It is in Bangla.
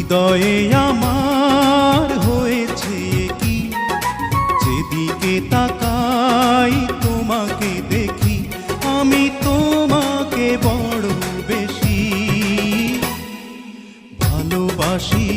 হৃদয়ে আমার হয়েছে কি, যেদিকে তাকাই তোমাকে দেখি, আমি তোমাকে বড় বেশি ভালোবাসি।